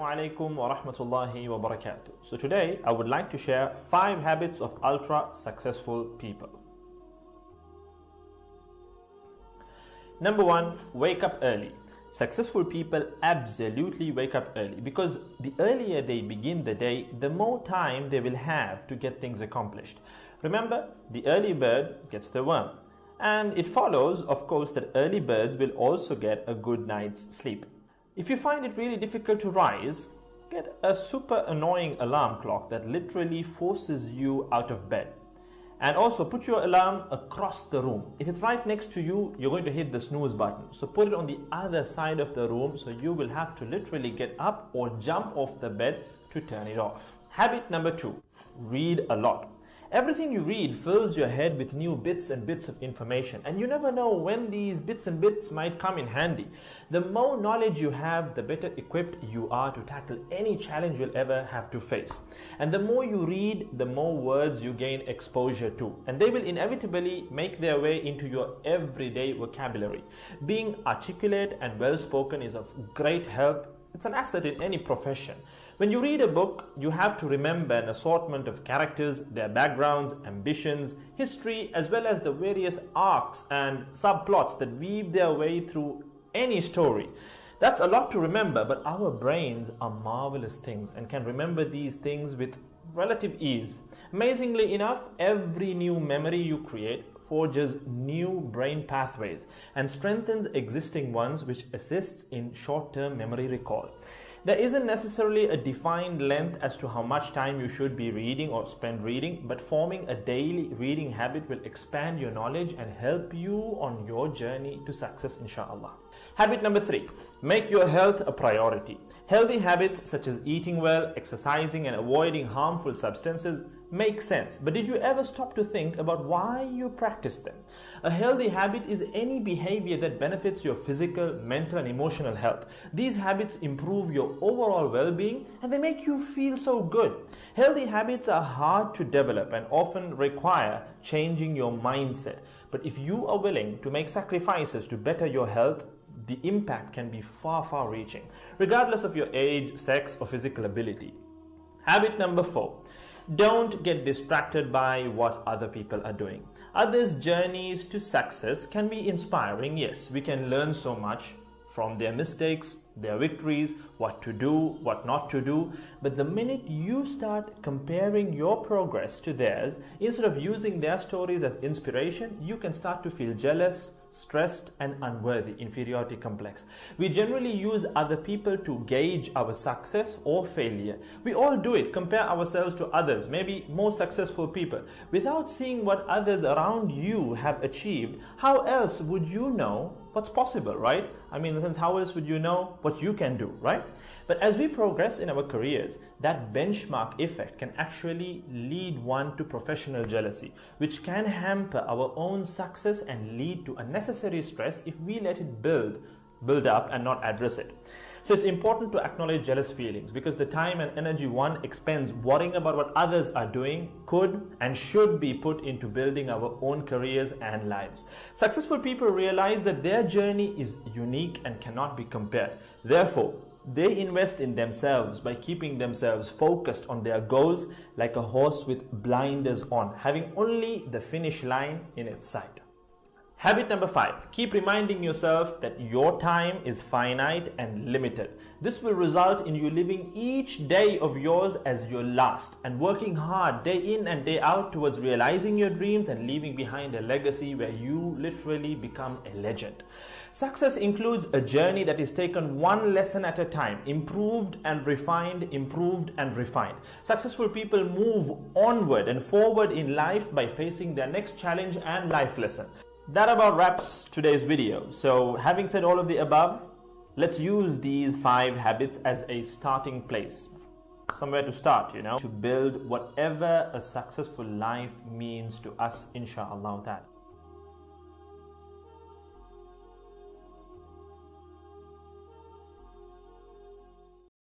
Assalamu alaikum wa rahmatullahi wa barakatuh. So today I would like to share 5 habits of ultra successful people. Number 1, wake up early. Successful people absolutely wake up early because the earlier they begin the day, the more time they will have to get things accomplished. Remember, the early bird gets the worm. And it follows, of course, that early birds will also get a good night's sleep. If you find it really difficult to rise, get a super annoying alarm clock that literally forces you out of bed. And also put your alarm across the room. If it's right next to you, you're going to hit the snooze button. So put it on the other side of the room so you will have to literally get up or jump off the bed to turn it off. Habit number 2, read a lot. Everything you read fills your head with new bits and bits of information, and you never know when these bits and bits might come in handy. The more knowledge you have, the better equipped you are to tackle any challenge you'll ever have to face. And the more you read, the more words you gain exposure to, and they will inevitably make their way into your everyday vocabulary. Being articulate and well-spoken is of great help. It's an asset in any profession. When you read a book, you have to remember an assortment of characters, their backgrounds, ambitions, history, as well as the various arcs and subplots that weave their way through any story. That's a lot to remember, but our brains are marvelous things and can remember these things with relative ease. Amazingly enough, every new memory you create forges new brain pathways and strengthens existing ones, which assists in short-term memory recall. There isn't necessarily a defined length as to how much time you should be reading or spend reading, but forming a daily reading habit will expand your knowledge and help you on your journey to success, inshallah. Habit number 3, make your health a priority. Healthy habits such as eating well, exercising, and avoiding harmful substances make sense, but did you ever stop to think about why you practice them? A healthy habit is any behavior that benefits your physical, mental, and emotional health. These habits improve your overall well-being and they make you feel so good. Healthy habits are hard to develop and often require changing your mindset. But if you are willing to make sacrifices to better your health, the impact can be far reaching, regardless of your age, sex, or physical ability. Habit number 4. Don't get distracted by what other people are doing. Others' journeys to success can be inspiring. Yes, we can learn so much from their mistakes, their victories, what to do, what not to do. But the minute you start comparing your progress to theirs, instead of using their stories as inspiration, you can start to feel jealous, stressed, and unworthy, inferiority complex. We generally use other people to gauge our success or failure. We all do it, compare ourselves to others, maybe more successful people. Without seeing what others around you have achieved, how else would you know what's possible, right? I mean, in the sense, how else would you know what you can do, right? But as we progress in our careers, that benchmark effect can actually lead one to professional jealousy, which can hamper our own success and lead to unnecessary stress if we let it build up and not address it. So it's important to acknowledge jealous feelings because the time and energy one expends worrying about what others are doing could and should be put into building our own careers and lives. Successful people realize that their journey is unique and cannot be compared. Therefore, they invest in themselves by keeping themselves focused on their goals like a horse with blinders on, having only the finish line in its sight. Habit number 5, keep reminding yourself that your time is finite and limited. This will result in you living each day of yours as your last and working hard day in and day out towards realizing your dreams and leaving behind a legacy where you literally become a legend. Success includes a journey that is taken one lesson at a time, improved and refined, improved and refined. Successful people move onward and forward in life by facing their next challenge and life lesson. That about wraps today's video. So having said all of the above, let's use these 5 habits as a starting place. Somewhere to start, to build whatever a successful life means to us, inshallah ta'ala.